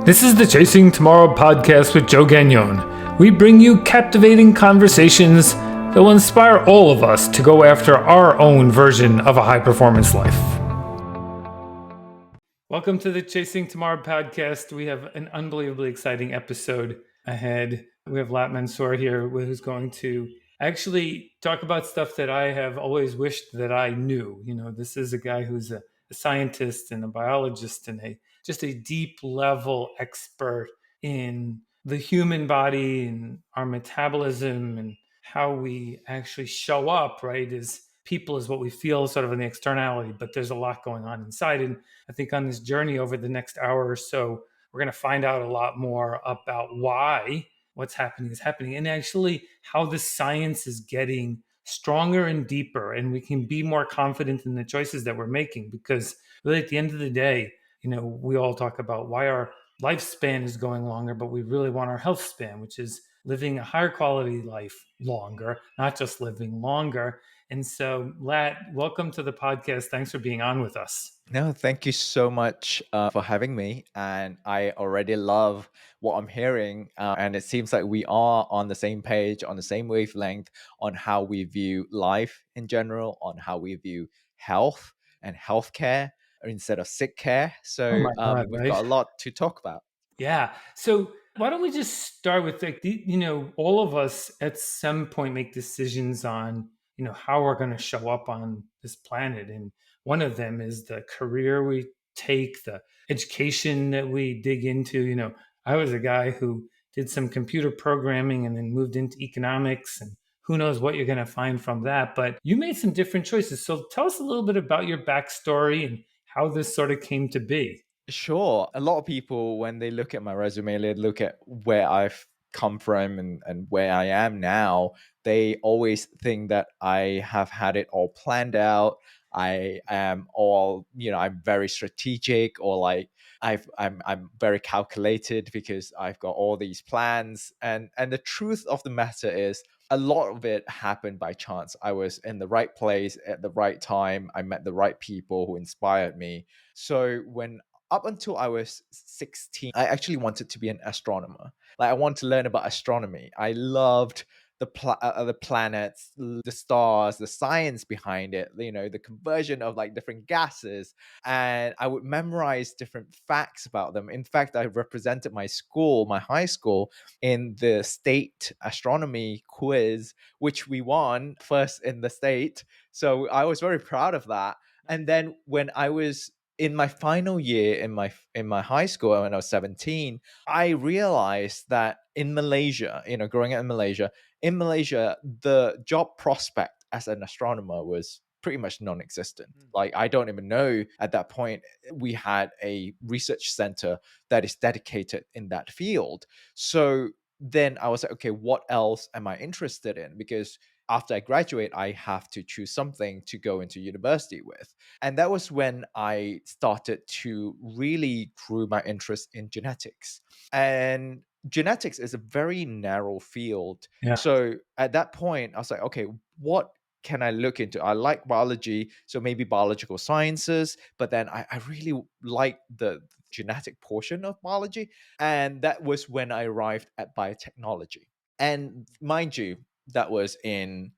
This is the Chasing Tomorrow podcast with Joe Gagnon. We bring you captivating conversations that will inspire all of us to go after our own version of a high-performance life. Welcome to the Chasing Tomorrow podcast. We have an unbelievably exciting episode ahead. We have Latt Mansor here who's going to actually talk about stuff that I have always wished that I knew. You know, this is a guy who's a scientist and a biologist and just a deep level expert in the human body and our metabolism and how we actually show up, right? As people is what we feel sort of in the externality, but there's a lot going on inside. And I think on this journey over the next hour or so, we're going to find out a lot more about why what's happening is happening and actually how the science is getting stronger and deeper, and we can be more confident in the choices that we're making. Because really at the end of the day, you know, we all talk about why our lifespan is going longer, but we really want our health span, which is living a higher quality life longer, not just living longer. And so, Latt, welcome to the podcast. Thanks for being on with us. No, thank you so much for having me. And I already love what I'm hearing. And it seems like we are on the same page, on the same wavelength on how we view life in general, on how we view health and healthcare instead of sick care. Oh So my God, we've right? got a lot to talk about. Yeah. So why don't we just start with all of us at some point make decisions on, how we're going to show up on this planet. And one of them is the career we take, the education that we dig into. I was a guy who did some computer programming and then moved into economics, and who knows what you're going to find from that. But you made some different choices. So tell us a little bit about your backstory and how this sort of came to be. Sure. A lot of people, when they look at my resume, they look at where I've come from and where I am now, they always think that I have had it all planned out. I am all, I'm very strategic, or like I'm very calculated because I've got all these plans. And the truth of the matter is a lot of it happened by chance. I was in the right place at the right time. I met the right people who inspired me. So when up until I was 16, I actually wanted to be an astronomer. Like, I wanted to learn about astronomy. I loved the planets, the stars, the science behind it, the conversion of like different gases. And I would memorize different facts about them. In fact, I represented my school, my high school, in the state astronomy quiz, which we won first in the state. So I was very proud of that. And then when I was in my final year in my high school, when I was 17, I realized that in Malaysia, growing up in Malaysia, the job prospect as an astronomer was pretty much non-existent. Like, I don't even know at that point we had a research center that is dedicated in that field. So then I was like, okay, what else am I interested in? Because after I graduate, I have to choose something to go into university with. And that was when I started to really grew my interest in genetics. And genetics is a very narrow field. Yeah. So at that point, I was like, okay, what can I look into? I like biology, so maybe biological sciences, but then I really like the genetic portion of biology. And that was when I arrived at biotechnology. And mind you, that was in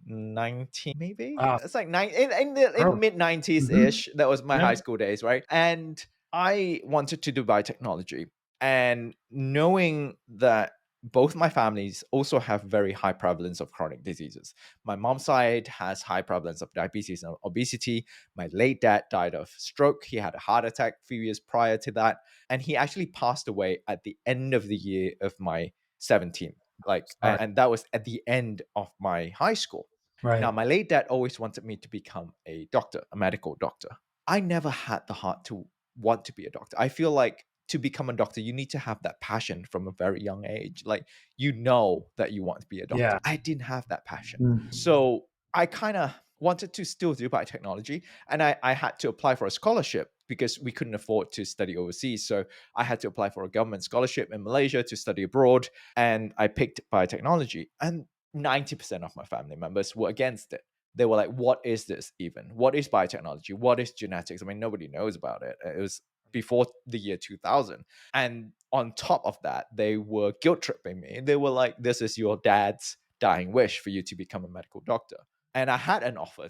19 maybe. Wow. It's like in mid 90s Mhm. ish. That was my Yeah. high school days, right? And I wanted to do biotechnology. And knowing that both my families also have very high prevalence of chronic diseases. My mom's side has high prevalence of diabetes and obesity. My late dad died of stroke. He had a heart attack a few years prior to that. And he actually passed away at the end of the year of my 17th. Sorry. And that was at the end of my high school. Now, Right. my late dad always wanted me to become a doctor, a medical doctor. I never had the heart to want to be a doctor. I feel like to become a doctor, you need to have that passion from a very young age. Like, that you want to be a doctor. Yeah. I didn't have that passion. Mm. So I kind of wanted to still do biotechnology. And I had to apply for a scholarship because we couldn't afford to study overseas. So I had to apply for a government scholarship in Malaysia to study abroad. And I picked biotechnology. And 90% of my family members were against it. They were like, what is this even? What is biotechnology? What is genetics? I mean, nobody knows about it. It was before the year 2000. And on top of that, they were guilt tripping me. They were like, this is your dad's dying wish for you to become a medical doctor. And I had an offer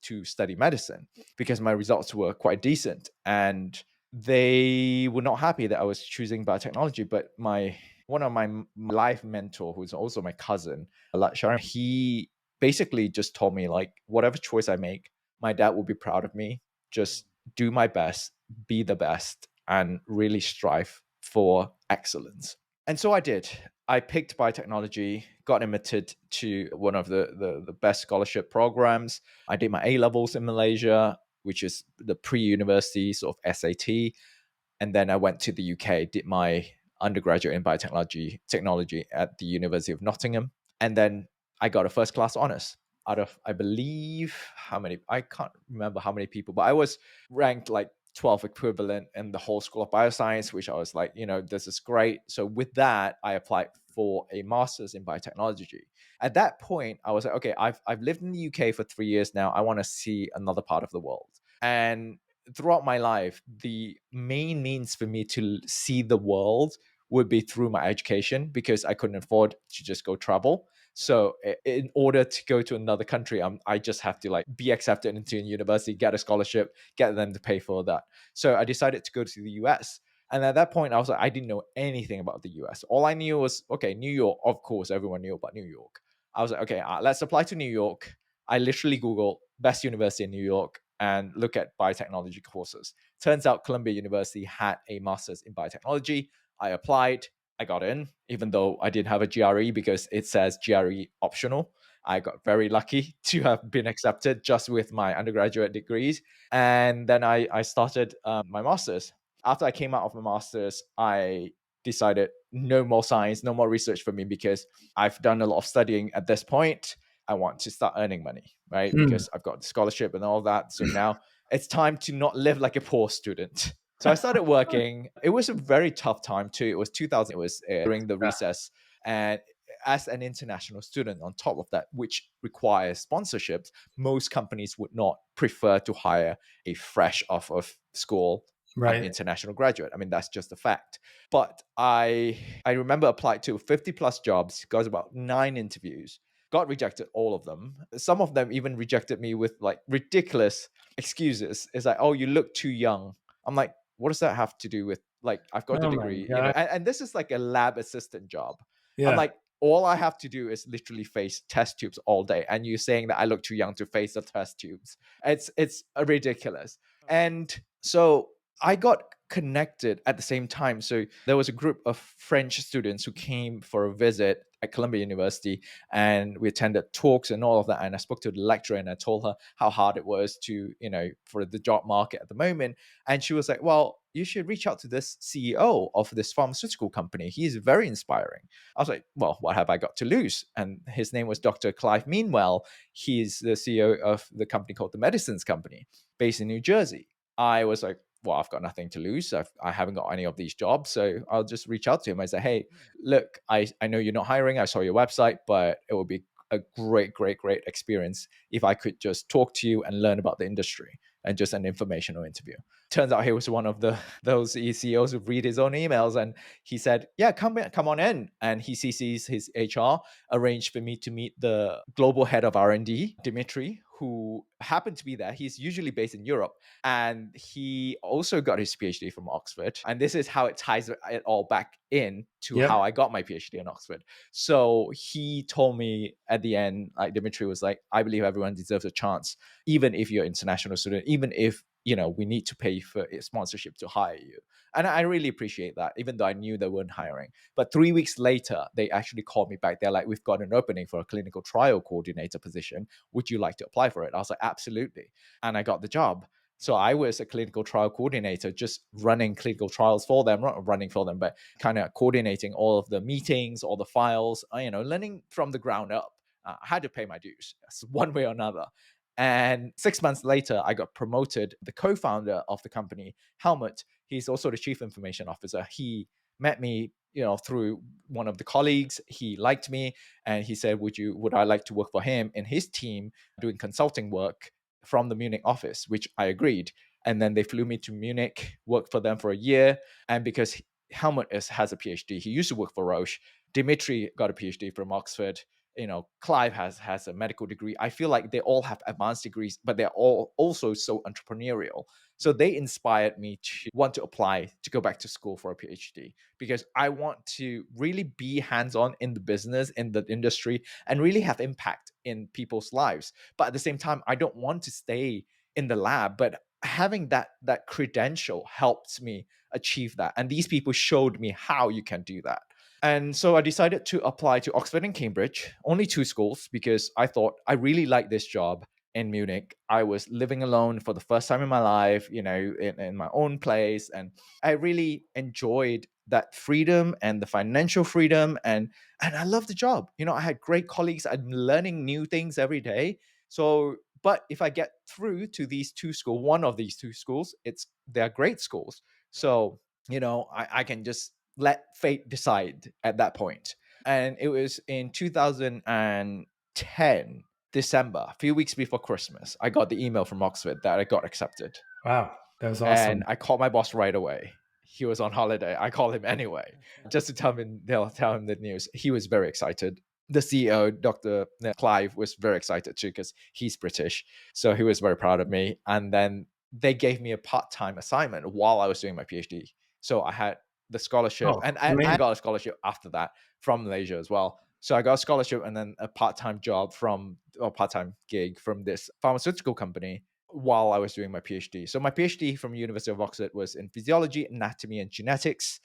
to study medicine because my results were quite decent. And they were not happy that I was choosing biotechnology. But my one of my life mentor, who's also my cousin, Latt Mansor, he basically just told me, like, whatever choice I make, my dad will be proud of me. Just do my best, be the best, and really strive for excellence. And so I did. I picked biotechnology, got admitted to one of the best scholarship programs. I did my A levels in Malaysia, which is the pre university sort of SAT. And then I went to the UK, did my undergraduate in biotechnology at the University of Nottingham. And then I got a first class honors out of, I believe, how many? I can't remember how many people, but I was ranked like 12 equivalent in the whole school of bioscience, which I was like, this is great. So with that, I applied for a master's in biotechnology. At that point, I was like, okay, I've lived in the UK for 3 years now. I want to see another part of the world. And throughout my life, the main means for me to see the world would be through my education because I couldn't afford to just go travel. So in order to go to another country, I just have to like be accepted into a university, get a scholarship, get them to pay for that. So I decided to go to the US. And at that point, I was like, I didn't know anything about the US. All I knew was, okay, New York. Of course, everyone knew about New York. I was like, okay, let's apply to New York. I literally Googled best university in New York and look at biotechnology courses. Turns out Columbia University had a master's in biotechnology. I applied, I got in, even though I didn't have a GRE because it says GRE optional. I got very lucky to have been accepted just with my undergraduate degrees. And then I started my master's. After I came out of my master's, I decided no more science, no more research for me because I've done a lot of studying at this point. I want to start earning money, right? Mm. Because I've got the scholarship and all that. So now it's time to not live like a poor student. So I started working. It was a very tough time too. It was 2000. It was during the Yeah. recess. And as an international student, on top of that, which requires sponsorships, most companies would not prefer to hire a fresh off of school an Right. international graduate. I mean, that's just a fact. But I remember applied to 50 plus jobs, got about 9 interviews, got rejected all of them. Some of them even rejected me with like ridiculous excuses. It's like, oh, you look too young. I'm like, what does that have to do with, like, I've got a Oh my degree, God. and this is like a lab assistant job. I'm Yeah. like, all I have to do is literally face test tubes all day, and you're saying that I look too young to face the test tubes. It's ridiculous. And so I got connected at the same time. So there was a group of French students who came for a visit at Columbia University, and we attended talks and all of that. And I spoke to the lecturer and I told her how hard it was to, for the job market at the moment. And she was like, well, you should reach out to this CEO of this pharmaceutical company. He's very inspiring. I was like, well, what have I got to lose? And his name was Dr. Clive Meanwell. He's the CEO of the company called the Medicines Company based in New Jersey. I was like, well, I've got nothing to lose. I haven't got any of these jobs. So I'll just reach out to him. I say, hey, look, I know you're not hiring. I saw your website, but it would be a great, great, great experience if I could just talk to you and learn about the industry and just an informational interview. Turns out he was one of those CEOs who read his own emails, and he said, yeah, come on in. And he CCs his HR, arranged for me to meet the global head of R&D, Dimitri, who happened to be there. He's usually based in Europe, and he also got his PhD from Oxford. And this is how it ties it all back in to how Yep. I got my PhD in Oxford. So he told me at the end, like, Dimitri was like, I believe everyone deserves a chance, even if you're an international student, even if we need to pay for a sponsorship to hire you. And I really appreciate that, even though I knew they weren't hiring. But 3 weeks later, they actually called me back. They're like, we've got an opening for a clinical trial coordinator position. Would you like to apply for it? I was like, absolutely. And I got the job. So I was a clinical trial coordinator, just running clinical trials for them, not running for them, but kind of coordinating all of the meetings, all the files, learning from the ground up. I had to pay my dues one way or another. And 6 months later, I got promoted. The co-founder of the company, Helmut, he's also the chief information officer. He met me, through one of the colleagues. He liked me, and he said, would I like to work for him in his team doing consulting work from the Munich office, which I agreed. And then they flew me to Munich, worked for them for a year. And because Helmut has a PhD, he used to work for Roche. Dimitri got a PhD from Oxford. Clive has a medical degree. I feel like they all have advanced degrees, but they're all also so entrepreneurial. So they inspired me to want to apply to go back to school for a PhD, because I want to really be hands-on in the business, in the industry, and really have impact in people's lives. But at the same time, I don't want to stay in the lab, but having that credential helps me achieve that. And these people showed me how you can do that. And so I decided to apply to Oxford and Cambridge, only two schools, because I thought I really liked this job in Munich. I was living alone for the first time in my life, in my own place. And I really enjoyed that freedom and the financial freedom. And I loved the job. I had great colleagues. I'm learning new things every day. So, but if I get through to these two schools, one of these two schools, they're great schools. So, I can just let fate decide at that point. And it was in 2010, December, a few weeks before Christmas, I got the email from Oxford that I got accepted. Wow, that was And awesome. I called my boss right away. He was on holiday. I called him anyway, just to tell him the news. He was very excited. The CEO, Dr. Clive, was very excited too, because he's British. So he was very proud of me. And then they gave me a part-time assignment while I was doing my PhD. So I had the scholarship, Oh, and I amazing. got a scholarship after that from Malaysia as well. So I got a scholarship and then a part-time job or part-time gig from this pharmaceutical company while I was doing my PhD. So my PhD from University of Oxford was in physiology, anatomy, and genetics,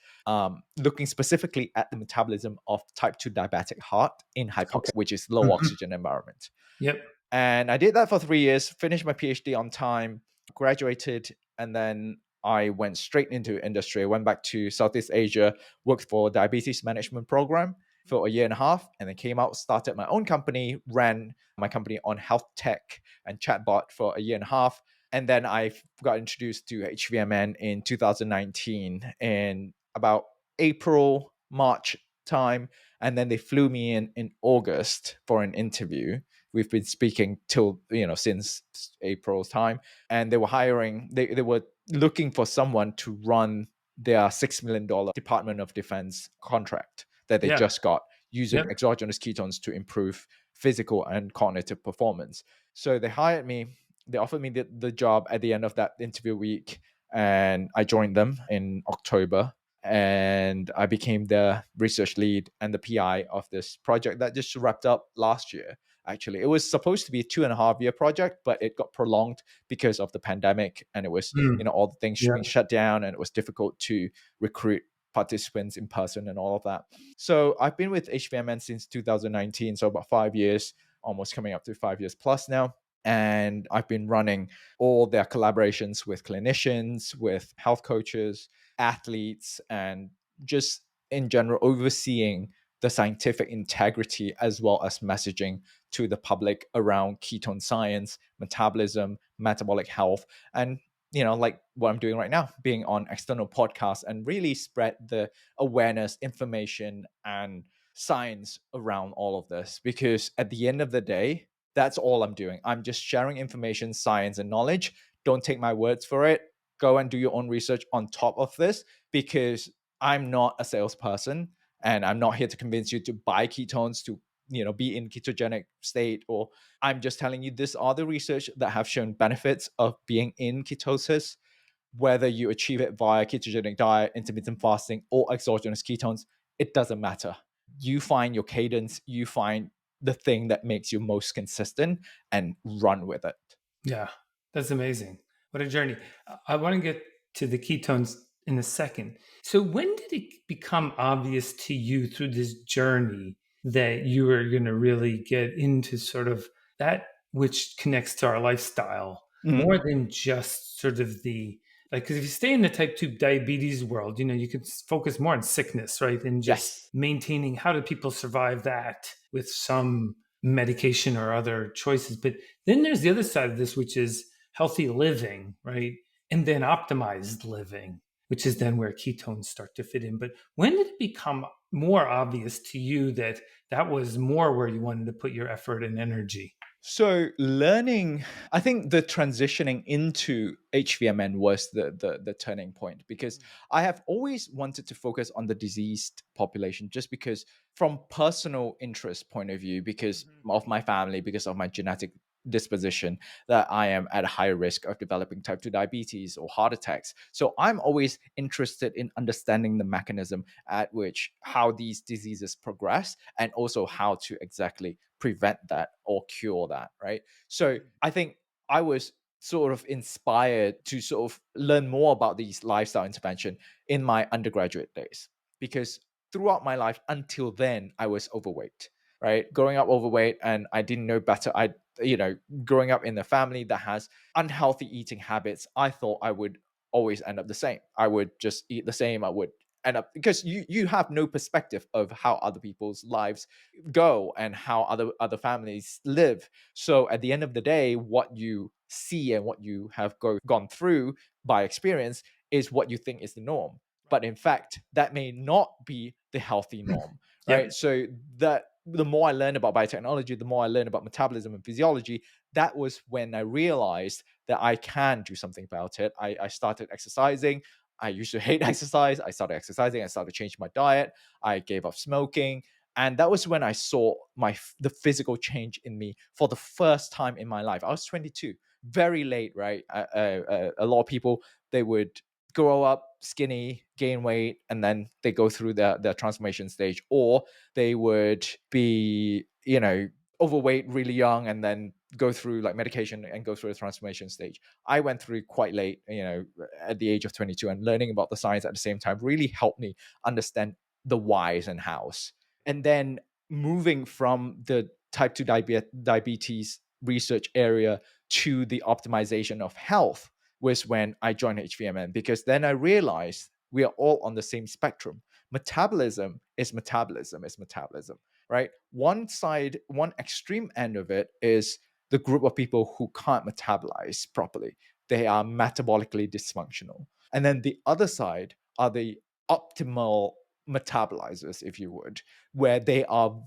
looking specifically at the metabolism of type 2 diabetic heart in Okay. hypoxia, which is low Mhm. oxygen environment. Yep. And I did that for 3 years, finished my PhD on time, graduated, and then I went straight into industry. I went back to Southeast Asia, worked for a diabetes management program for a year and a half, and then came out, started my own company, ran my company on health tech and chatbot for a year and a half. And then I got introduced to HVMN in 2019 in about April, March time. And then they flew me in August for an interview. We've been speaking till since April's time, and they were hiring. They were looking for someone to run their $6 million Department of Defense contract that they Yeah. just got, using Yep. exogenous ketones to improve physical and cognitive performance. So they hired me. They offered me the job at the end of that interview week, and I joined them in October. And I became the research lead and the PI of this project that just wrapped up last year. Actually, it was supposed to be a 2.5 year project, but it got prolonged because of the pandemic, and it was, Mm. all the things Yeah. being shut down, and it was difficult to recruit participants in person and all of that. So I've been with HVMN since 2019, so about 5 years, almost coming up to 5 years plus now. And I've been running all their collaborations with clinicians, with health coaches, athletes, and just in general overseeing the scientific integrity as well as messaging to the public around ketone science, metabolism, metabolic health, and like what I'm doing right now, being on external podcasts and really spread the awareness, information, and science around all of this. Because at the end of the day, that's all I'm doing. I'm just sharing information, science, and knowledge. Don't take my words for it. Go and do your own research on top of this, because I'm not a salesperson, and I'm not here to convince you to buy ketones to be in ketogenic state. Or I'm just telling you, these are the research that have shown benefits of being in ketosis, whether you achieve it via ketogenic diet, intermittent fasting, or exogenous ketones. It doesn't matter. You find your cadence, you find the thing that makes you most consistent, and run with it. Yeah. That's amazing. What a journey. I want to get to the ketones in a second. So, when did it become obvious to you through this journey that you were going to really get into sort of that which connects to our lifestyle Mhm. more than just sort of the like? Because if you stay in the type 2 diabetes world, you can focus more on sickness, right? And just Yes. maintaining how do people survive that with some medication or other choices. But then there's the other side of this, which is healthy living, right? And then optimized living, which is then where ketones start to fit in. But when did it become more obvious to you that that was more where you wanted to put your effort and energy? So learning, I think the transitioning into HVMN was the turning point, because I have always wanted to focus on the diseased population, just because from personal interest point of view, because of my family, because of my genetic disposition, that I am at a higher risk of developing type 2 diabetes or heart attacks. So I'm always interested in understanding the mechanism at which how these diseases progress, and also how to exactly prevent that or cure that, right? So I think I was sort of inspired to sort of learn more about these lifestyle intervention in my undergraduate days, because throughout my life until then I was overweight, right? Growing up overweight, and I didn't know better. I, you know, growing up in a family that has unhealthy eating habits, I thought I would always end up the same. I would just eat the same. I would end up, because you have no perspective of how other people's lives go and how other families live. So at the end of the day, what you see and what you have gone through by experience is what you think is the norm, but in fact that may not be the healthy norm, right? Yep. So that the more I learned about biotechnology, the more I learned about metabolism and physiology, that was when I realized that I can do something about it. I started exercising. I used to hate exercise. I started exercising. I started changing my diet. I gave up smoking. And that was when I saw the physical change in me for the first time in my life. I was 22, very late, right? A lot of people, they would grow up skinny, gain weight, and then they go through their transformation stage, or they would be, you know, overweight really young and then go through like medication and go through a transformation stage. I went through quite late, you know, at the age of 22, and learning about the science at the same time really helped me understand the whys and hows. And then moving from the type 2 diabetes research area to the optimization of health was when I joined HVMN, because then I realized we are all on the same spectrum. Metabolism is metabolism is metabolism, right? One side, one extreme end of it is the group of people who can't metabolize properly. They are metabolically dysfunctional. And then the other side are the optimal metabolizers, if you would, where they are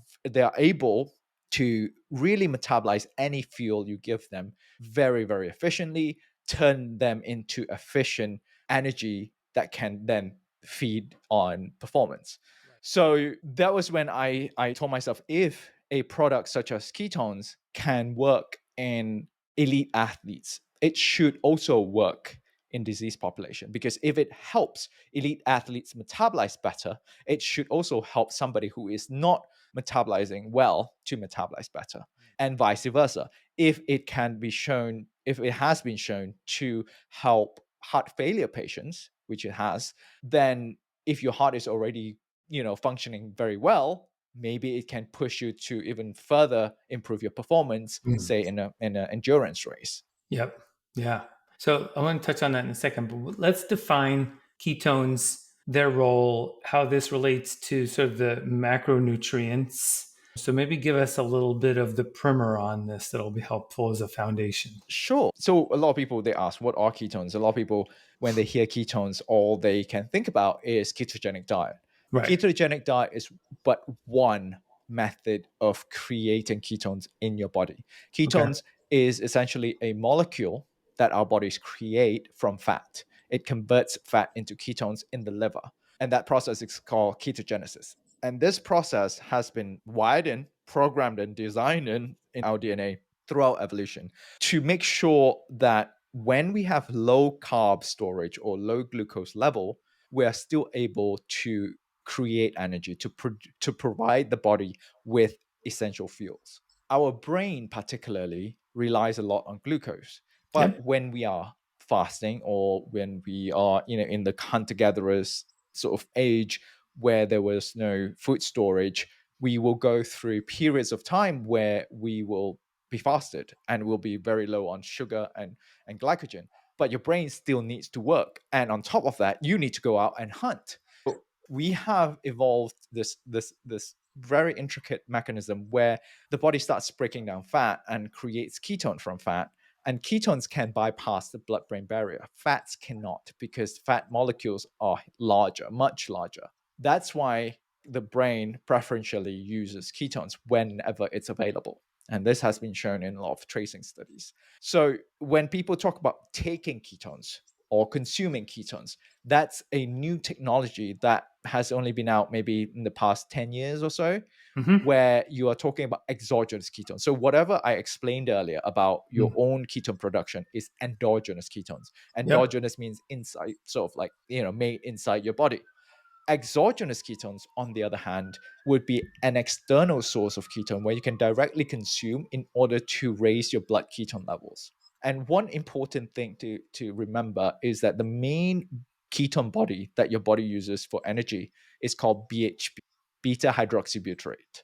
able to really metabolize any fuel you give them very, very efficiently, turn them into efficient energy that can then feed on performance. So that was when I told myself, if a product such as ketones can work in elite athletes, it should also work in disease population, because if it helps elite athletes metabolize better, it should also help somebody who is not metabolizing well to metabolize better, and vice versa. If it can be shown, if it has been shown to help heart failure patients, which it has, then if your heart is already, you know, functioning very well, maybe it can push you to even further improve your performance, Mm. say in an endurance race. Yep. Yeah. So I want to touch on that in a second, but let's define ketones, their role, how this relates to sort of the macronutrients. So maybe give us a little bit of the primer on this that'll be helpful as a foundation. Sure. So a lot of people, they ask, what are ketones? A lot of people, when they hear ketones, all they can think about is ketogenic diet. Right. Ketogenic diet is but one method of creating ketones in your body. Okay. Ketones is essentially a molecule that our bodies create from fat. It converts fat into ketones in the liver. And that process is called ketogenesis. And this process has been wired in, programmed, and designed in our DNA throughout evolution to make sure that when we have low carb storage or low glucose level, we are still able to create energy to provide the body with essential fuels. Our brain, particularly, relies a lot on glucose. But Yep. when we are fasting, or when we are, you know, in the hunter gatherers sort of age where there was no food storage, we will go through periods of time where we will be fasted and will be very low on sugar and glycogen. But your brain still needs to work. And on top of that, you need to go out and hunt. So we have evolved this very intricate mechanism where the body starts breaking down fat and creates ketone from fat. And ketones can bypass the blood brain barrier. Fats cannot, because fat molecules are larger, much larger. That's why the brain preferentially uses ketones whenever it's available. And this has been shown in a lot of tracing studies. So when people talk about taking ketones or consuming ketones, that's a new technology that has only been out maybe in the past 10 years or so, Hmm. where you are talking about exogenous ketones. So whatever I explained earlier about your own ketone production is endogenous ketones. Yep. Endogenous means inside, sort of like, made inside your body. Exogenous ketones, on the other hand, would be an external source of ketone where you can directly consume in order to raise your blood ketone levels. And one important thing to remember is that the main ketone body that your body uses for energy is called BHB, beta hydroxybutyrate.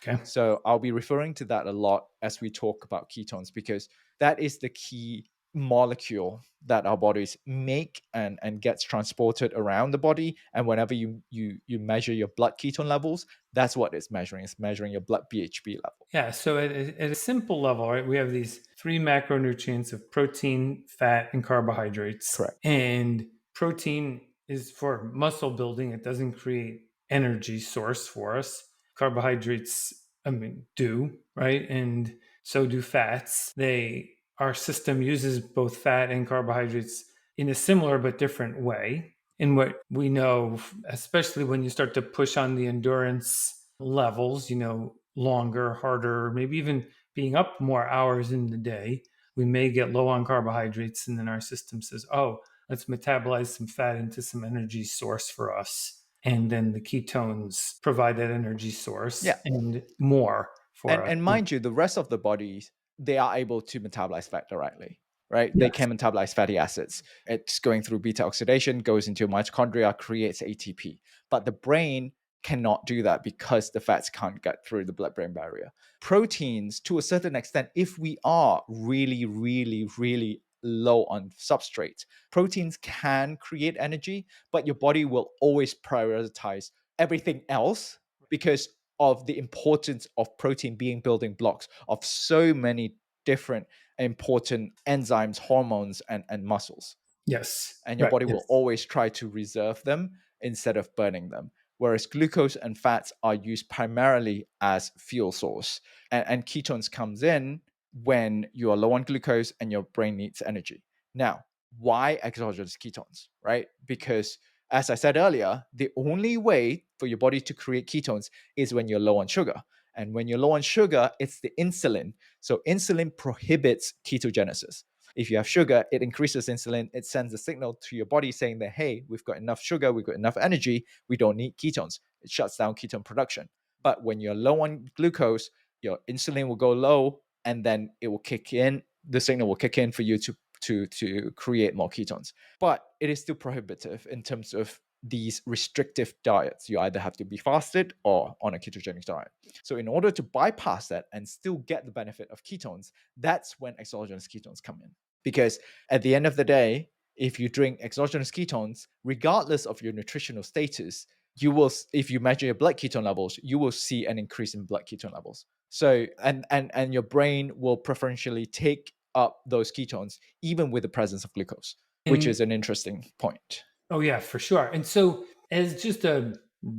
Okay. So I'll be referring to that a lot as we talk about ketones, because that is the key molecule that our bodies make and gets transported around the body. And whenever you measure your blood ketone levels, that's what it's measuring. It's measuring your blood BHB level. Yeah, so at a simple level, right, we have these three macronutrients of protein, fat, and carbohydrates. Correct. And protein is for muscle building, it doesn't create energy source for us. Carbohydrates, I mean, do, right? And so do fats. Our system uses both fat and carbohydrates in a similar but different way. And what we know, especially when you start to push on the endurance levels, longer, harder, maybe even being up more hours in the day, we may get low on carbohydrates. And then our system says, oh, let's metabolize some fat into some energy source for us. And then the ketones provide that energy source Yeah. and more for and us. and mind you, the rest of the body, they are able to metabolize fat directly, right? They Yes. can metabolize fatty acids. It's going through beta oxidation, goes into mitochondria, creates ATP. But the brain cannot do that because the fats can't get through the blood brain barrier. Proteins, to a certain extent, if we are really, really, really low on substrate, proteins can create energy, but your body will always prioritize everything else because of the importance of protein being building blocks of so many different important enzymes, hormones, and muscles. Yes. And your Right. body will Yes. always try to reserve them instead of burning them. Whereas glucose and fats are used primarily as fuel source. And ketones comes in when you are low on glucose and your brain needs energy. Now, why exogenous ketones, right? Because as I said earlier, the only way for your body to create ketones is when you're low on sugar. And when you're low on sugar, it's the insulin. So insulin prohibits ketogenesis. If you have sugar, it increases insulin. It sends a signal to your body saying that, hey, we've got enough sugar, we've got enough energy, we don't need ketones. It shuts down ketone production. But when you're low on glucose, your insulin will go low, and then it will kick in. The signal will kick in for you to create more ketones. But it is still prohibitive in terms of these restrictive diets. You either have to be fasted or on a ketogenic diet. So in order to bypass that and still get the benefit of ketones, that's when exogenous ketones come in. Because at the end of the day, if you drink exogenous ketones, regardless of your nutritional status, you will, if you measure your blood ketone levels, you will see an increase in blood ketone levels. So and your brain will preferentially take up those ketones even with the presence of glucose, which And is an interesting point. oh, yeah, for sure. And so, as just a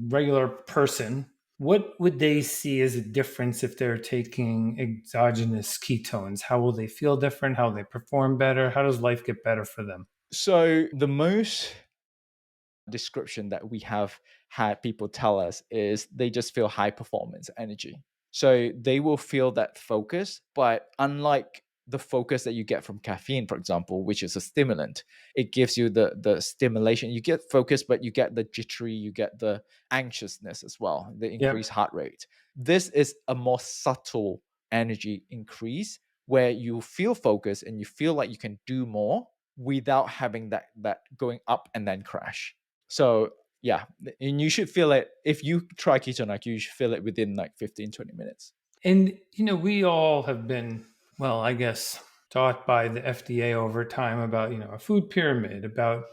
regular person, what would they see as a difference if they're taking exogenous ketones? How will they feel different? How will they perform better? How does life get better for them? So the most description that we have had people tell us is they just feel high performance energy. So they will feel that focus, but unlike the focus that you get from caffeine, for example, which is a stimulant, it gives you the stimulation. You get focus, but you get the jittery, you get the anxiousness as well, the increased Yep. heart rate. This is a more subtle energy increase where you feel focused and you feel like you can do more without having that going up and then crash. So yeah, and you should feel it. If you try ketone, like you should feel it within like 15-20 minutes. And, we all have been, well, I guess, taught by the FDA over time about, a food pyramid, about,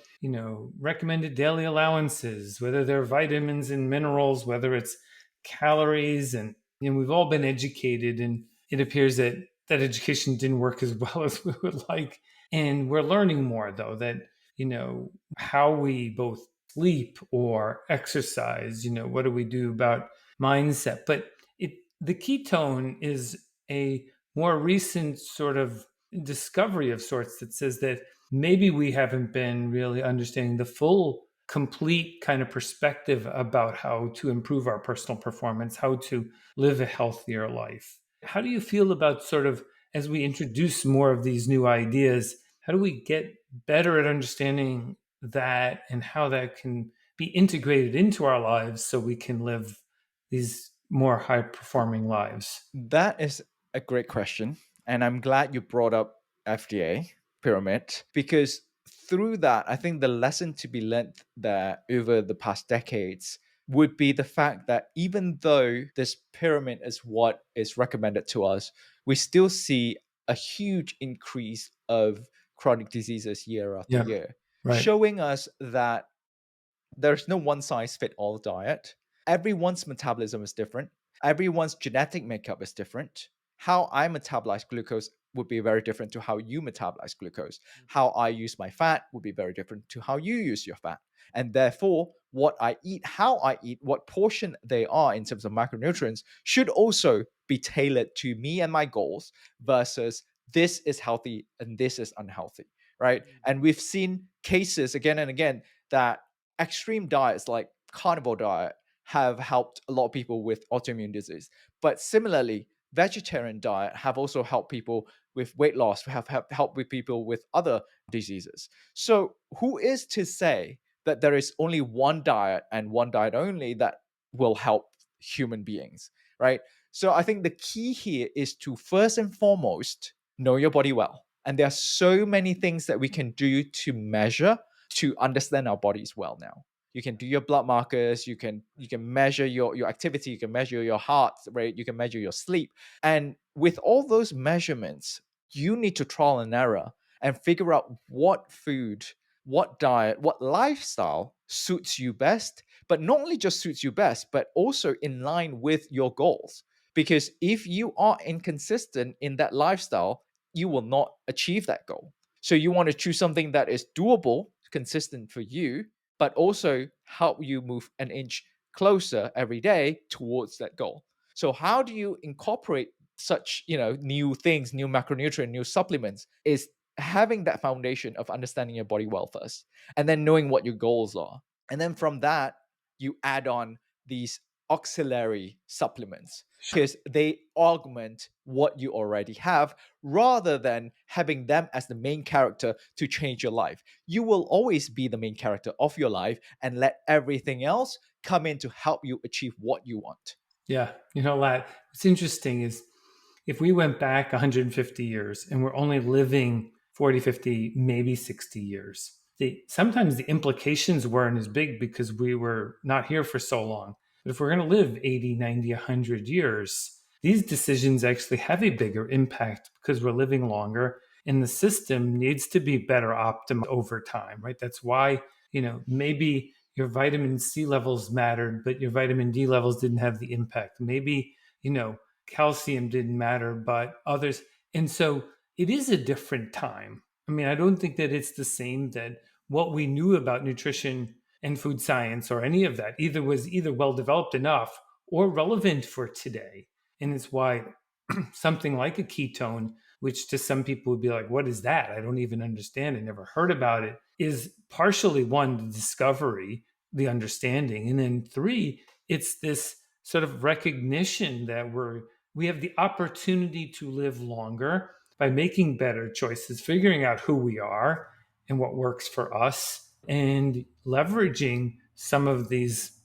recommended daily allowances, whether they're vitamins and minerals, whether it's calories. And we've all been educated. And it appears that that education didn't work as well as we would like. And we're learning more, though, that, how we both sleep or exercise, what do we do about mindset? But the ketone is a more recent sort of discovery of sorts that says that maybe we haven't been really understanding the full, complete kind of perspective about how to improve our personal performance, how to live a healthier life. How do you feel about sort of as we introduce more of these new ideas, how do we get better at understanding that and how that can be integrated into our lives so we can live these more high performing lives? That is a great question. And I'm glad you brought up FDA pyramid, because through that, I think the lesson to be learned there over the past decades would be the fact that even though this pyramid is what is recommended to us, we still see a huge increase of chronic diseases year after Yeah, year, right. showing us that there's no one size fit all diet. Everyone's metabolism is different. Everyone's genetic makeup is different. How I metabolize glucose would be very different to how you metabolize glucose. How I use my fat would be very different to how you use your fat. And therefore, what I eat, how I eat, what portion they are in terms of macronutrients should also be tailored to me and my goals versus this is healthy and this is unhealthy, right? And we've seen cases again and again that extreme diets like carnivore diet have helped a lot of people with autoimmune disease. But similarly, vegetarian diet have also helped people with weight loss, have helped with people with other diseases. So who is to say that there is only one diet and one diet only that will help human beings, right? So I think the key here is to first and foremost know your body well. And there are so many things that we can do to measure to understand our bodies well now. You can do your blood markers, you can measure your activity, you can measure your heart rate, you can measure your sleep. And with all those measurements, you need to trial and error and figure out what food, what diet, what lifestyle suits you best, but not only just suits you best, but also in line with your goals. Because if you are inconsistent in that lifestyle, you will not achieve that goal. So you want to choose something that is doable, consistent for you, but also help you move an inch closer every day towards that goal. So how do you incorporate such, new things, new macronutrient, new supplements is having that foundation of understanding your body well first, and then knowing what your goals are. And then from that, you add on these auxiliary supplements Sure. because they augment what you already have rather than having them as the main character to change your life. You will always be the main character of your life and let everything else come in to help you achieve what you want. Yeah. Lat, what's interesting is if we went back 150 years and we're only living 40, 50, maybe 60 years, sometimes the implications weren't as big because we were not here for so long. But if we're going to live 80, 90, 100 years, these decisions actually have a bigger impact because we're living longer and the system needs to be better optimized over time, right? That's why, maybe your vitamin C levels mattered, but your vitamin D levels didn't have the impact. Maybe, calcium didn't matter, but others. And so it is a different time. I mean, I don't think that it's the same that what we knew about nutrition and food science or any of that either well developed enough or relevant for today. And it's why something like a ketone, which to some people would be like, what is that? I don't even understand. I never heard about it, is partially one, the discovery, the understanding. And then three, it's this sort of recognition that we have the opportunity to live longer by making better choices, figuring out who we are and what works for us, and leveraging some of these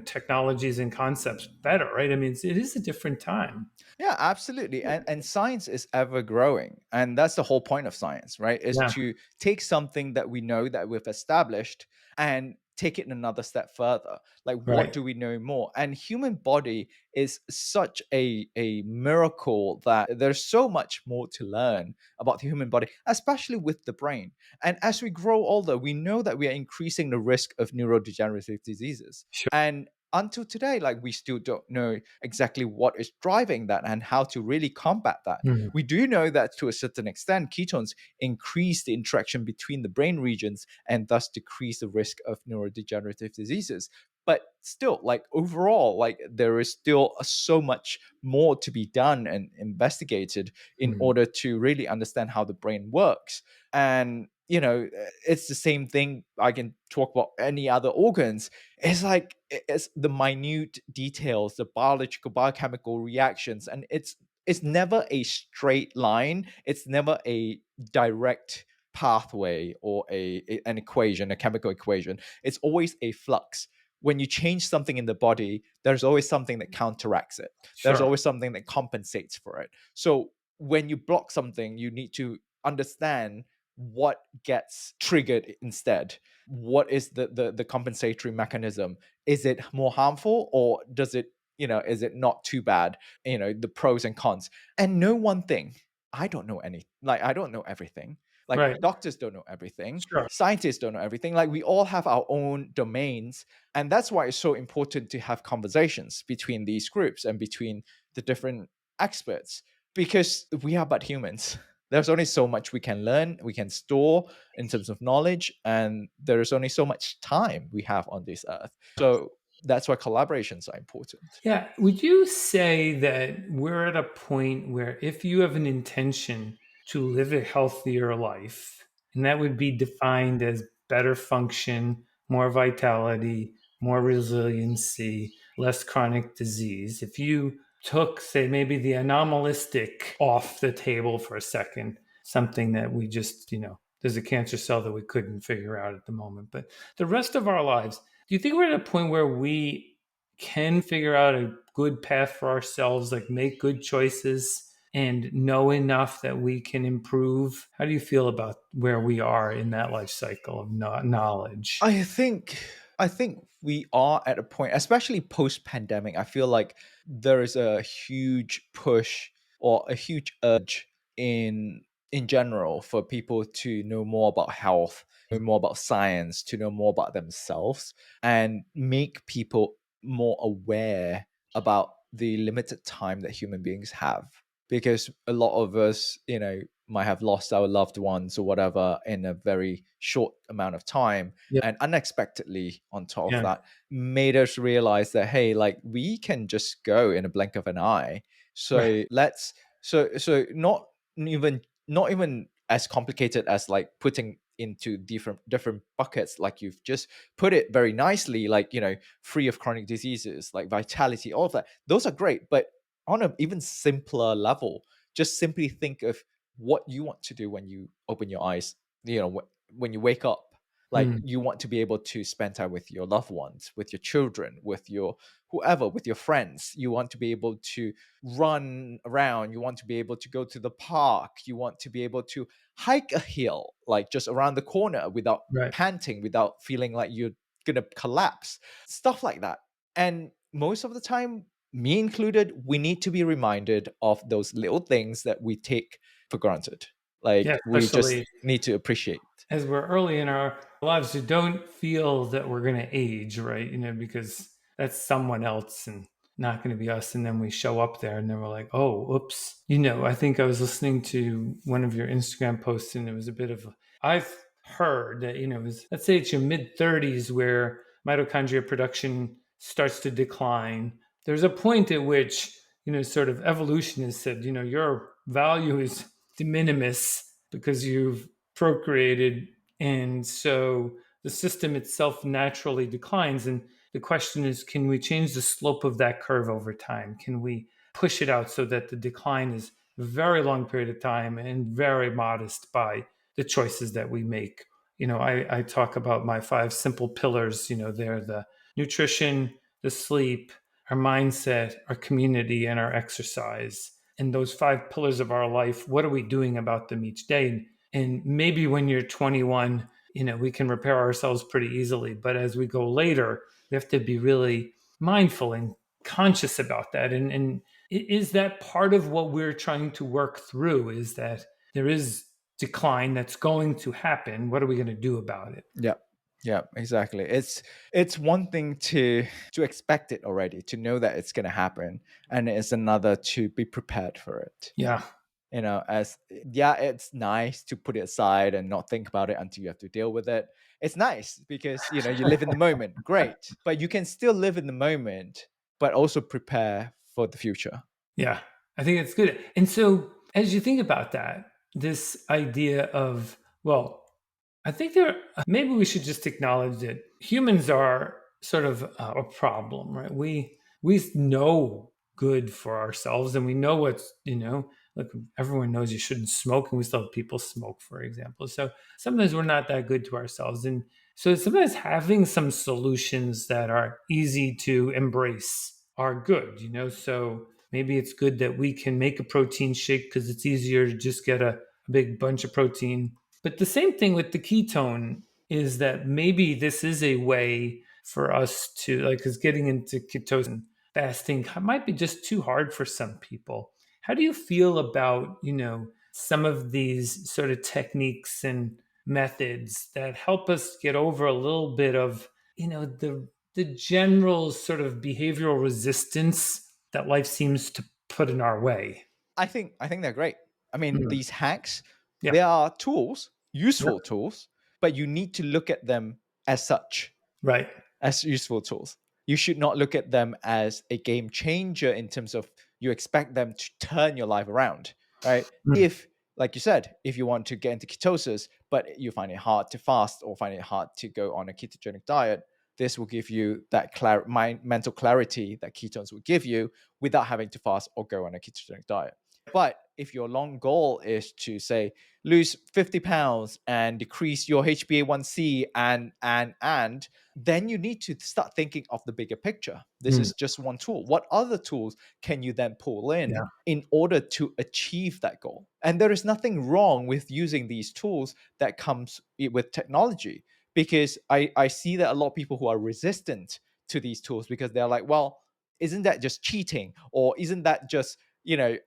technologies and concepts better, right? I mean, it is a different time. Yeah, absolutely. And science is ever growing. And that's the whole point of science, right? Is Yeah, to take something that we know that we've established and take it another step further. Like what right. do we know more? And human body is such a miracle that there's so much more to learn about the human body, especially with the brain. And as we grow older, we know that we are increasing the risk of neurodegenerative diseases. Sure. And until today, like we still don't know exactly what is driving that and how to really combat that. Mhm. We do know that to a certain extent, ketones increase the interaction between the brain regions and thus decrease the risk of neurodegenerative diseases. but still, like, overall, like, there is still so much more to be done and investigated in Mm. order to really understand how the brain works. And it's the same thing. I can talk about any other organs. It's like it's the minute details, the biological, biochemical reactions, and it's never a straight line. It's never a direct pathway or an equation, a chemical equation. It's always a flux. When you change something in the body, there's always something that counteracts it. There's Sure. always something that compensates for it. So when you block something, you need to understand what gets triggered instead. What is the compensatory mechanism? Is it more harmful, or does it, is it not too bad? The pros and cons. And no one thing. I don't know any, like, I don't know everything. Like, Right. doctors don't know everything. Sure. Scientists don't know everything. Like, we all have our own domains. And that's why it's so important to have conversations between these groups and between the different experts, because we are but humans. There's only so much we can learn, we can store in terms of knowledge, and there is only so much time we have on this earth. So that's why collaborations are important. Yeah. Would you say that we're at a point where if you have an intention to live a healthier life, and that would be defined as better function, more vitality, more resiliency, less chronic disease, if you took, say, maybe the anomalistic off the table for a second, something that we just, there's a cancer cell that we couldn't figure out at the moment, but the rest of our lives, do you think we're at a point where we can figure out a good path for ourselves, like make good choices and know enough that we can improve? How do you feel about where we are in that life cycle of knowledge? I think we are at a point, especially post pandemic. I feel like there is a huge push or a huge urge in general for people to know more about health, know more about science, to know more about themselves, and make people more aware about the limited time that human beings have. Because a lot of us, might have lost our loved ones or whatever in a very short amount of time, Yeah. and unexpectedly on top of Yeah. that made us realize that, hey, like, we can just go in a blink of an eye. Right. So let's so not even as complicated as like putting into different buckets, like you've just put it very nicely, like, free of chronic diseases, like vitality, all of that. Those are great, but on an even simpler level, just simply think of what you want to do when you open your eyes, when you wake up. Like, Mm, you want to be able to spend time with your loved ones, with your children, with your whoever, with your friends. You want to be able to run around. You want to be able to go to the park. You want to be able to hike a hill, like just around the corner, without right. panting, without feeling like you're gonna collapse, stuff like that. And most of the time, me included, we need to be reminded of those little things that we take for granted. Yeah, Like, we just especially need to appreciate. as we're early in our lives, who don't feel that we're going to age, right? Because that's someone else and not going to be us. And then we show up there and then we're like, oh, oops. I think I was listening to one of your Instagram posts and it was a bit of, I've heard that, let's say it's your mid 30s where mitochondria production starts to decline. There's a point at which, sort of evolution has said, your value is de minimis because you've procreated. And so the system itself naturally declines. And the question is, can we change the slope of that curve over time? Can we push it out so that the decline is a very long period of time and very modest by the choices that we make? I talk about my five simple pillars. They're the nutrition, the sleep, our mindset, our community, and our exercise. And those five pillars of our life, what are we doing about them each day? And maybe when you're 21, we can repair ourselves pretty easily. But as we go later, we have to be really mindful and conscious about that. And is that part of what we're trying to work through? Is that there is decline that's going to happen? What are we going to do about it? Yeah. Yeah, exactly. It's one thing to expect it already, to know that it's going to happen, and it's another to be prepared for it. Yeah. As yeah, it's nice to put it aside and not think about it until you have to deal with it. It's nice because you live in the moment, great, but you can still live in the moment but also prepare for the future. Yeah, I think it's good. And so, as you think about that, this idea of, well, I think maybe we should just acknowledge that humans are sort of a problem, right? We know good for ourselves, and we know what's, like everyone knows you shouldn't smoke, and we still have people smoke, for example. So sometimes we're not that good to ourselves, and so sometimes having some solutions that are easy to embrace are good, So maybe it's good that we can make a protein shake because it's easier to just get a big bunch of protein. But the same thing with the ketone is that maybe this is a way for us to, like, because getting into ketosis and fasting might be just too hard for some people. How do you feel about, some of these sort of techniques and methods that help us get over a little bit of, the general sort of behavioral resistance that life seems to put in our way? I think they're great. I mean, Mm. these hacks, Yeah. they are tools, Yep. useful tools, but you need to look at them as such, Right. as useful tools. You should not look at them as a game changer in terms of you expect them to turn your life around, right? Mm. If, like you said, if you want to get into ketosis, but you find it hard to fast or find it hard to go on a ketogenic diet, this will give you that mental clarity that ketones will give you without having to fast or go on a ketogenic diet. But if your long goal is to say lose 50 pounds and decrease your HbA1c and then you need to start thinking of the bigger picture. This Mm. is just one tool. What other tools can you then pull Yeah. in order to achieve that goal? And there is nothing wrong with using these tools that comes with technology, because I see that a lot of people who are resistant to these tools because they're like, well, isn't that just cheating? Or isn't that just,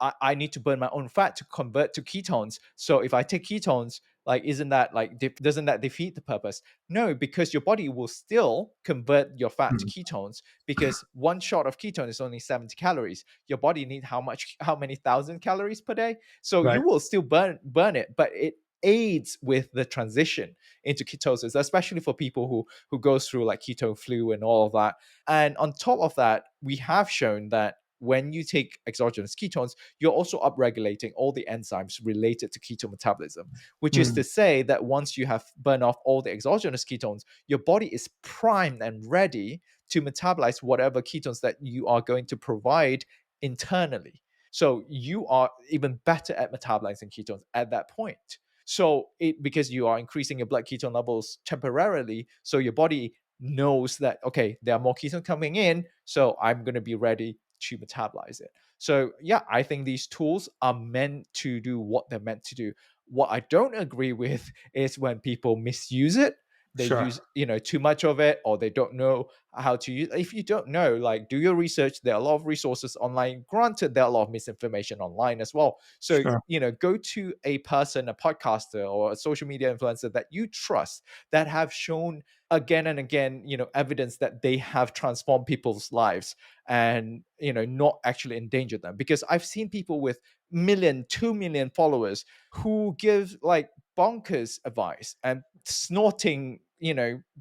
I need to burn my own fat to convert to ketones. So if I take ketones, like, isn't that like, doesn't that defeat the purpose? No, because your body will still convert your fat to Mm. ketones, because one shot of ketone is only 70 calories. Your body needs how many thousand calories per day? So you Right. will still burn it, but it aids with the transition into ketosis, especially for people who goes through like keto flu and all of that. And on top of that, we have shown that when you take exogenous ketones, you're also upregulating all the enzymes related to keto metabolism, which is to Mm. say that once you have burned off all the exogenous ketones, your body is primed and ready to metabolize whatever ketones that you are going to provide internally. So you are even better at metabolizing ketones at that point. So because you are increasing your blood ketone levels temporarily, so your body knows that, okay, there are more ketones coming in, so I'm going to be ready to metabolize it. So yeah, I think these tools are meant to do what they're meant to do. What I don't agree with is when people misuse it. They Sure. use, too much of it, or they don't know how to use. If you don't know, like, do your research. There are a lot of resources online. Granted, there are a lot of misinformation online as well. So, Sure. go to a person, a podcaster or a social media influencer that you trust, that have shown again and again, evidence that they have transformed people's lives and, not actually endangered them. Because I've seen people with 2 million followers who give like bonkers advice and snorting,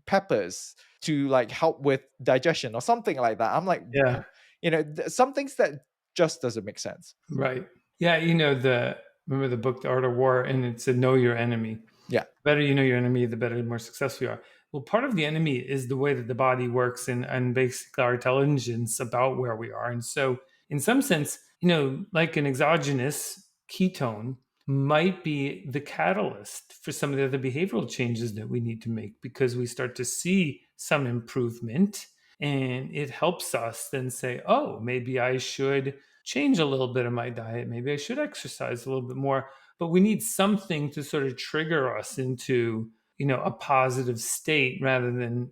peppers to like help with digestion or something like that. I'm like, Yeah. some things that just doesn't make sense. Right. Yeah. Remember the book, The Art of War, and it said, know your enemy. Yeah. The better you know your enemy, the better, the more successful you are. Well, part of the enemy is the way that the body works and basically our intelligence about where we are. And so, in some sense, like an exogenous ketone might be the catalyst for some of the other behavioral changes that we need to make because we start to see some improvement and it helps us then say, oh, maybe I should change a little bit of my diet. Maybe I should exercise a little bit more, but we need something to sort of trigger us into a positive state rather than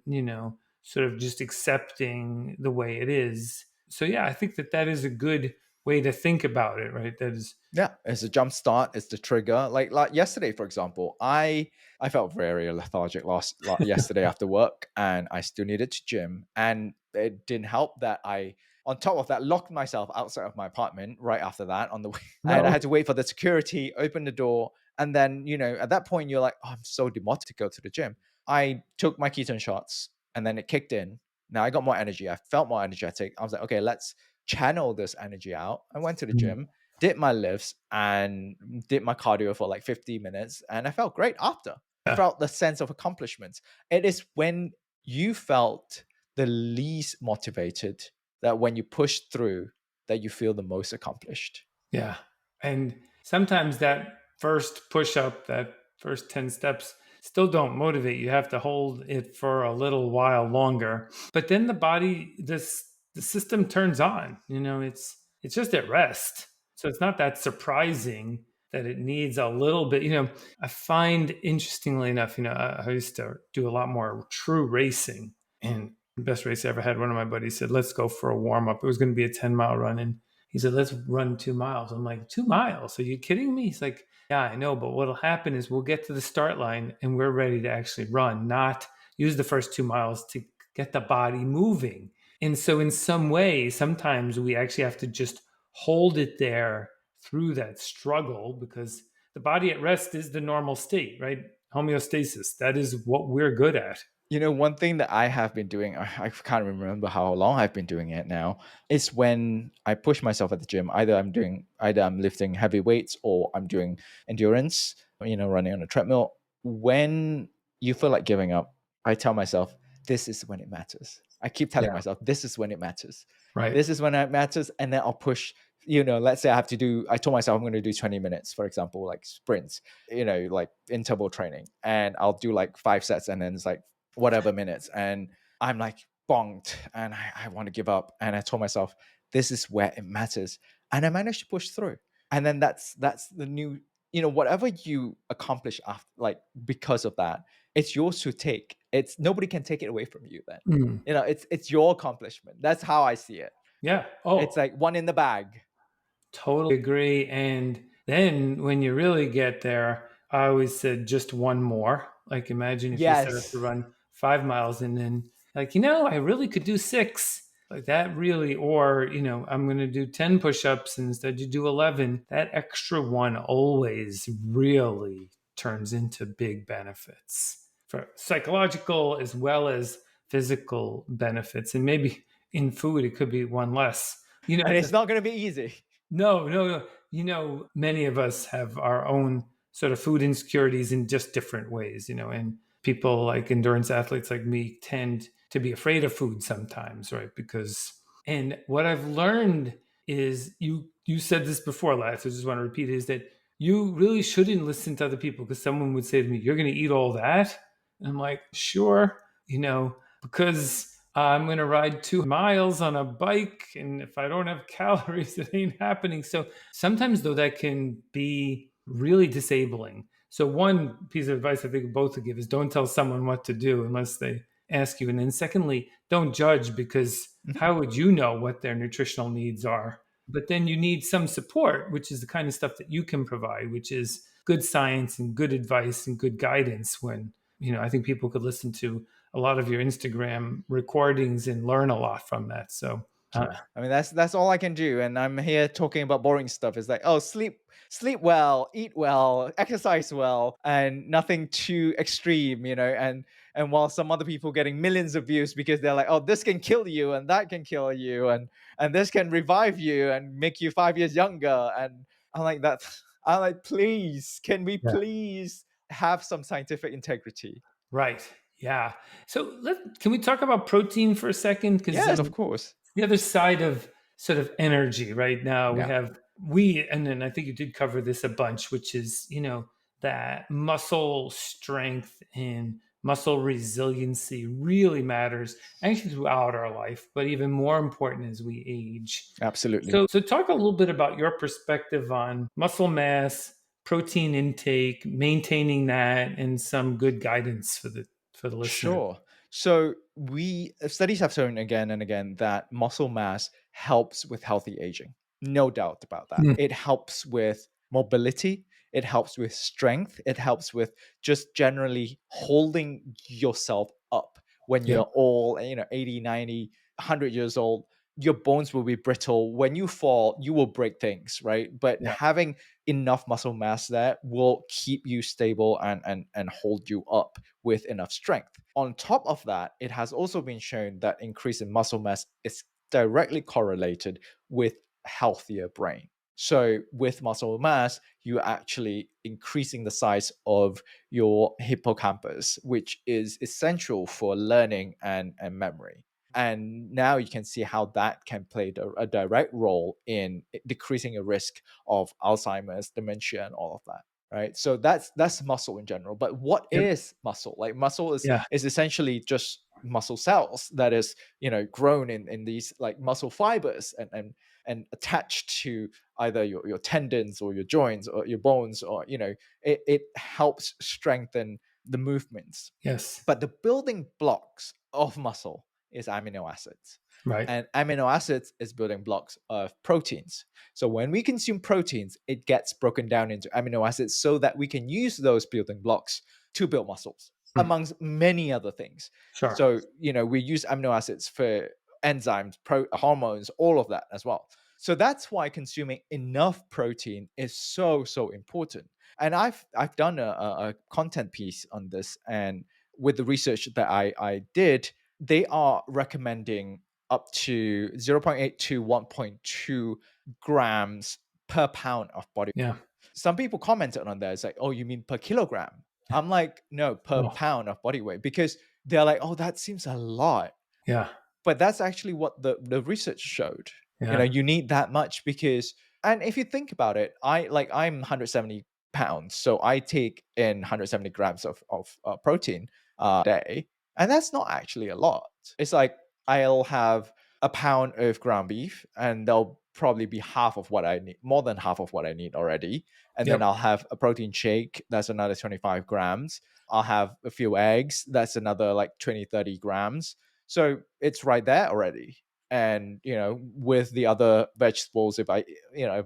sort of just accepting the way it is. So yeah, I think that is a good way to think about it, right? That is, Yeah, it's a jump start. It's the trigger. Like yesterday, for example, I felt very lethargic yesterday after work, and I still needed to gym. And it didn't help that I, on top of that, locked myself outside of my apartment right after that on the way, and I no. had to wait for the security, open the door, and then at that point you're like, oh, I'm so demotivated to go to the gym. I took my ketone shots, and then it kicked in. Now I got more energy. I felt more energetic. I was like, okay, let's channel this energy out. I went to the Mm, gym, did my lifts and did my cardio for like 50 minutes, and I felt great after. I yeah. felt the sense of accomplishment. It is when you felt the least motivated, that when you push through, that you feel the most accomplished. Yeah. And sometimes that first push up, that first 10 steps still don't motivate. You have to hold it for a little while longer. But then the body, the system turns on. It's just at rest. So it's not that surprising that it needs a little bit. I find, interestingly enough, I used to do a lot more true racing. And the best race I ever had, one of my buddies said, let's go for a warm up. It was going to be a 10-mile run. And he said, let's run 2 miles. I'm like, 2 miles? Are you kidding me? He's like, yeah, I know. But what'll happen is we'll get to the start line and we're ready to actually run, not use the first 2 miles to get the body moving. And so, in some way, sometimes we actually have to just hold it there through that struggle, because the body at rest is the normal state, right? Homeostasis. That is what we're good at. One thing that I have been doing, I can't remember how long I've been doing it now, is when I push myself at the gym, either I'm lifting heavy weights or I'm doing endurance, running on a treadmill. When you feel like giving up, I tell myself, this is when it matters. I keep telling Yeah. myself, this is when it matters. Right. This is when it matters. And then I'll push, let's say I told myself I'm going to do 20 minutes, for example, like sprints, like interval training. And I'll do like 5 sets, and then it's like whatever minutes, and I'm like bonked, and I want to give up, and I told myself this is where it matters, and I managed to push through. And then that's the new, whatever you accomplish after, like, because of that, it's yours to take. It's Nobody can take it away from you then. Mm. It's your accomplishment. That's how I see it. Yeah. It's Oh, like one in the bag. totally agree. And then when you really get there, I always said just one more. Like, imagine if you set up to Yes. run 5 miles and then, like, I really could do six. Like that really, or, I'm going to do 10 push ups and instead you do 11. That extra one always really turns into big benefits for psychological as well as physical benefits. And maybe in food, it could be one less. And it's The not going to be easy. no, no, no. Many of us have our own sort of food insecurities in just different ways, and people like endurance athletes like me tend to be afraid of food sometimes, right? And what I've learned is you said this before, Latt, so I just want to repeat it, is that you really shouldn't listen to other people, because someone would say to me, "You're going to eat all that?" And I'm like, "Sure," because I'm going to ride 2 miles on a bike. And if I don't have calories, it ain't happening. So sometimes, though, that can be really disabling. So, one piece of advice I think both would give is don't tell someone what to do unless they ask you. And then, secondly, don't judge, because Mhm. how would you know what their nutritional needs are? But then you need some support, which is the kind of stuff that you can provide, which is good science and good advice and good guidance. When, I think people could listen to a lot of your Instagram recordings and learn a lot from that. So, True. I mean, that's all I can do, and I'm here talking about boring stuff. It's like, oh, sleep well, eat well, exercise well, and nothing too extreme, And while some other people getting millions of views because they're like, oh, this can kill you, and that can kill you, and this can revive you and make you 5 years younger, and I'm like that. I'm like, please, can we yeah. please have some scientific integrity? Right. Yeah. So can we talk about protein for a second? Because Yes, of course. the other side of sort of energy right now, Yeah, and then I think you did cover this a bunch, which is, that muscle strength and muscle resiliency really matters actually throughout our life, but even more important as we age. absolutely. So talk a little bit about your perspective on muscle mass, protein intake, maintaining that, and some good guidance for the listener. Sure. So we studies have shown again and again that muscle mass helps with healthy aging. No doubt about that. Mm. It helps with mobility, it helps with strength, it helps with just generally holding yourself up when Yep. you're all, 80, 90, 100 years old. Your bones will be brittle. When you fall, you will break things, right? But Yeah. having enough muscle mass there will keep you stable and hold you up with enough strength. On top of that, it has also been shown that increase in muscle mass is directly correlated with healthier brain. So with muscle mass, you're actually increasing the size of your hippocampus, which is essential for learning and memory. And now you can see how that can play a direct role in decreasing a risk of Alzheimer's, dementia, and all of that. Right. So that's muscle in general. But what Yep. is muscle? Like muscle Yeah. is essentially just muscle cells that is, grown in these like muscle fibers and attached to either your tendons or your joints or your bones, or it helps strengthen the movements. Yes. But the building blocks of muscle is amino acids. Right. And amino acids is building blocks of proteins. So when we consume proteins, it gets broken down into amino acids so that we can use those building blocks to build muscles, Mm. amongst many other things. Sure. So, we use amino acids for enzymes, hormones, all of that as well. So that's why consuming enough protein is so, so important. And I've done a content piece on this, and with the research that I did, they are recommending up to 0.8 to 1.2 grams per pound of body. Yeah. Some people commented on that. It's like, oh, you mean per kilogram? I'm like, no, per Oh, pound of body weight, because they're like, oh, that seems a lot. yeah. But that's actually what the research showed. Yeah. You need that much because, and if you think about it, I'm 170 pounds, so I take in 170 grams of protein a day, and that's not actually a lot. It's like I'll have a pound of ground beef, and they'll probably be half of what I need, more than half of what I need already. And then Yep. I'll have a protein shake, that's another 25 grams. I'll have a few eggs, that's another like 20, 30 grams. So it's right there already. And with the other vegetables, if I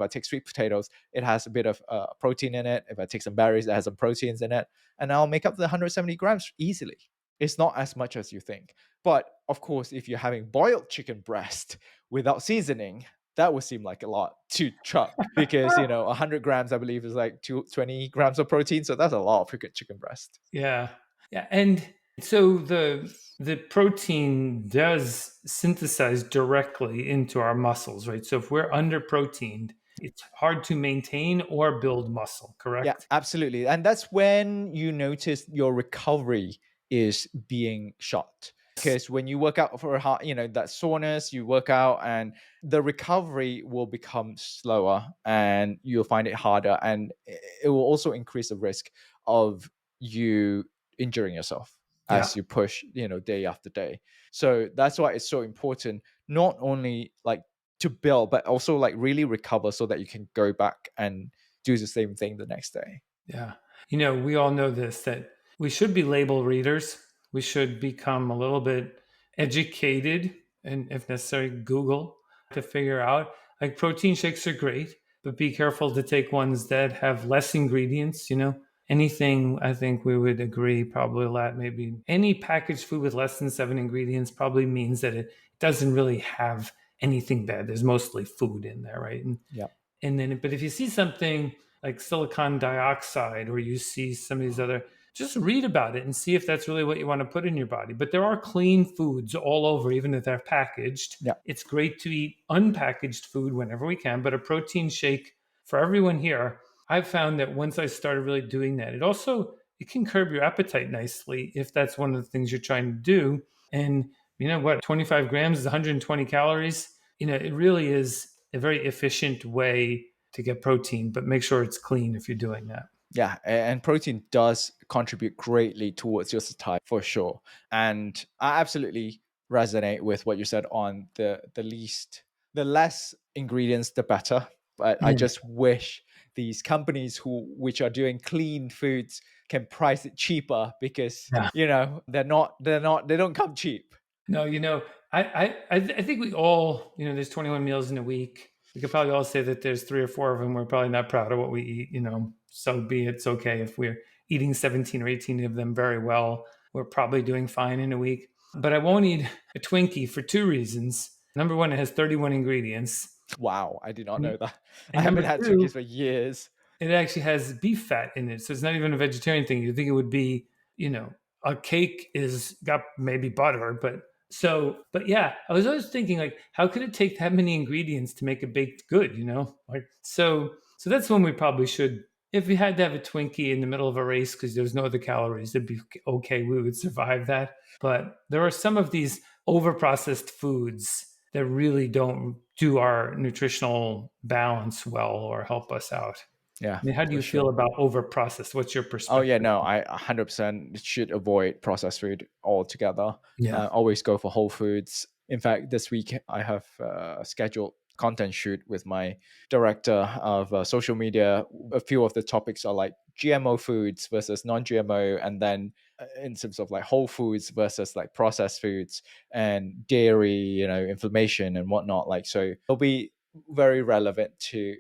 take sweet potatoes, it has a bit of protein in it. If I take some berries, it has some proteins in it, and I'll make up the 170 grams easily. It's not as much as you think. But of course, if you're having boiled chicken breast without seasoning, that would seem like a lot to chuck, because 100 grams, I believe, is like 20 grams of protein. So that's a lot of chicken breast. Yeah. Yeah. And so the protein does synthesize directly into our muscles, right? So if we're under proteined, it's hard to maintain or build muscle, Yeah, correct? absolutely. And that's when you notice your recovery is being shot. Because when you work out for a hard, that soreness, you work out and the recovery will become slower and you'll find it harder. And it will also increase the risk of you injuring yourself Yeah. as you push, day after day. So that's why it's so important, not only like to build, but also like really recover so that you can go back and do the same thing the next day. Yeah. We all know this that we should be label readers. We should become a little bit educated and, if necessary, Google to figure out. Like protein shakes are great, but be careful to take ones that have less ingredients. Anything I think we would agree probably that maybe any packaged food with less than 7 ingredients probably means that it doesn't really have anything bad. There's mostly food in there, right? Yeah. And then, but if you see something like silicon dioxide, or you see some of these other, just read about it and see if that's really what you want to put in your body. But there are clean foods all over, even if they're packaged. Yeah. It's great to eat unpackaged food whenever we can, but a protein shake for everyone here. I've found that once I started really doing that, it can curb your appetite nicely if that's one of the things you're trying to do. And you know what, 25 grams is 120 calories. It really is a very efficient way to get protein, but make sure it's clean if you're doing that. Yeah, and protein does contribute greatly towards your satiety for sure. And I absolutely resonate with what you said on the less ingredients, the better. But I Mm. just wish these companies which are doing clean foods can price it cheaper, because Yeah. they don't come cheap. No, I think we all, there's 21 meals in a week. we could probably all say that there's three or four of them. We're probably not proud of what we eat, so be it. It's okay if we're eating 17 or 18 of them very well. We're probably doing fine in a week. But I won't eat a Twinkie for two reasons. Number one, it has 31 ingredients. Wow, I did not know that. I And haven't number had Twinkies two, for years. it actually has beef fat in it. So it's not even a vegetarian thing. You think it would be, a cake is got maybe butter, but yeah, I was always thinking like, how could it take that many ingredients to make a baked good, Like so that's when we probably should, if we had to have a Twinkie in the middle of a race because there was no other calories, it'd be okay. We would survive that. But there are some of these over processed foods that really don't do our nutritional balance well or help us out. Yeah, I mean, how do for you feel sure. about over processed? What's your Oh yeah, perspective? no, I 100% should avoid processed food altogether. Yeah. Always go for whole foods. In fact, this week I have a scheduled content shoot with my director of social media. A few of the topics are like GMO foods versus non-GMO, and then in terms of like whole foods versus like processed foods and dairy, inflammation and whatnot. Like, so it'll be very relevant to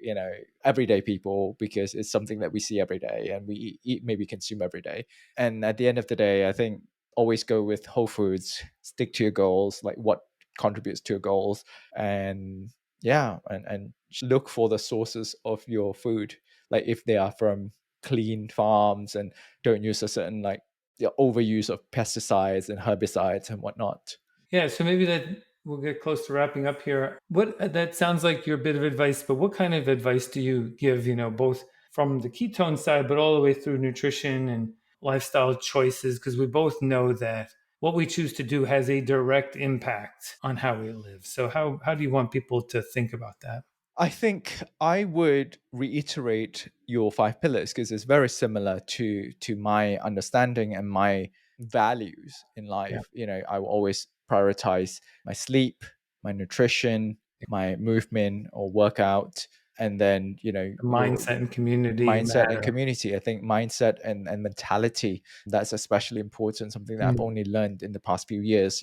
everyday people because it's something that we see every day and we eat, maybe consume every day. And at the end of the day, I think always go with whole foods, stick to your goals, like what contributes to your goals, and yeah, and look for the sources of your food, like if they are from clean farms and don't use a certain like the overuse of pesticides and herbicides and whatnot. Yeah, so maybe that we'll get close to wrapping up here. What that sounds like your bit of advice, but what kind of advice do you give, both from the ketone side, but all the way through nutrition and lifestyle choices? Because we both know that what we choose to do has a direct impact on how we live. So how do you want people to think about that? I think I would reiterate your five pillars because it's very similar to my understanding and my values in Yeah. life. I will always prioritize my sleep, my nutrition, my movement or workout, and then your Mindset and community mindset and matter. community. I think mindset and mentality, that's especially important, something that I've Mm, only learned in the past few years.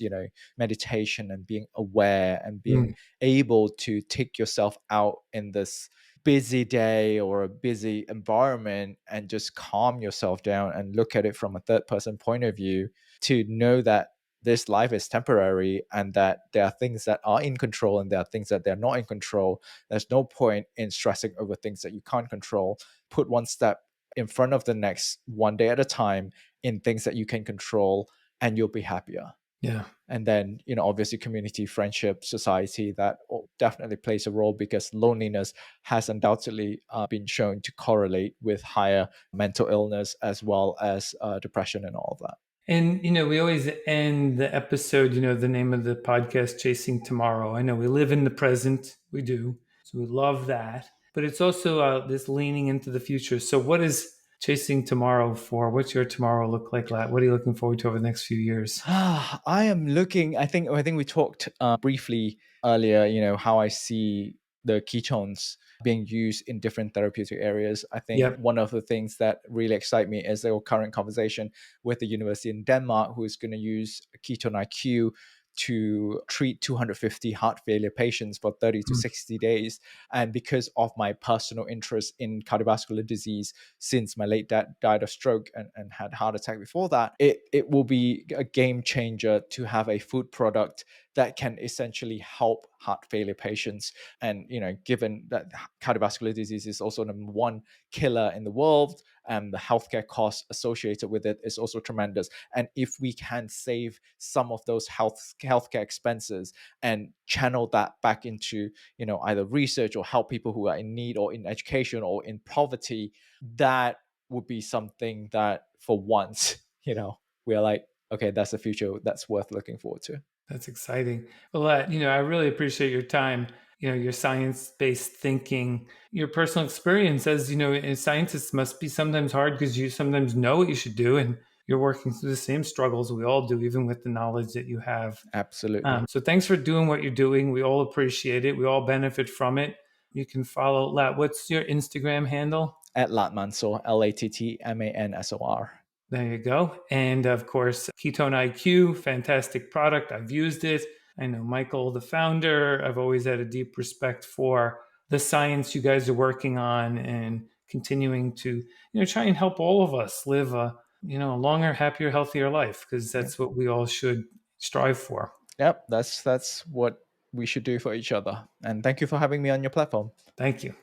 Meditation and being aware and being mm, able to take yourself out in this busy day or a busy environment and just calm yourself down and look at it from a third person point of view, to know that this life is temporary and that there are things that are in control and there are things that they're not in control. There's no point in stressing over things that you can't control. Put one step in front of the next, one day at a time, in things that you can control, and you'll be happier. yeah. And then, obviously, community, friendship, society, that definitely plays a role because loneliness has undoubtedly been shown to correlate with higher mental illness as well as depression and all of that. And, we always end the episode, the name of the podcast, Chasing Tomorrow. I know we live in the present, we do. So we love that. But it's also this leaning into the future. So, what is Chasing Tomorrow for? What's your tomorrow look like, Lat? What are you looking forward to over the next few years? I am looking. I think we talked briefly earlier. How I see the ketones being used in different therapeutic areas. I think Yep. one of the things that really excite me is the current conversation with the university in Denmark, who is going to use ketone IQ to treat 250 heart failure patients for 30 to Mm, 60 days. And because of my personal interest in cardiovascular disease, since my late dad died of stroke and had heart attack before that, it will be a game changer to have a food product that can essentially help heart failure patients. And given that cardiovascular disease is also the number one killer in the world, and the healthcare costs associated with it is also tremendous. And if we can save some of those healthcare expenses and channel that back into either research or help people who are in need or in education or in poverty, that would be something that for once we're like, okay, that's a future that's worth looking forward to. that's exciting. Well, Lat, I really appreciate your time, your science based thinking, your personal experience. As as scientists must be sometimes hard because you sometimes know what you should do and you're working through the same struggles we all do, even with the knowledge that you have. Absolutely. So thanks for doing what you're doing. We all appreciate it. We all benefit from it. You can follow Lat. What's your Instagram handle? At Latt Mansor, Lattmansor. There you go. And of course, Ketone IQ, fantastic product. I've used it. I know Michael, the founder, I've always had a deep respect for. the science you guys are working on and continuing to, try and help all of us live a, a longer, happier, healthier life, because Yeah. that's what we all should strive for. Yep, that's what we should do for each other. And thank you for having me on your platform. Thank you.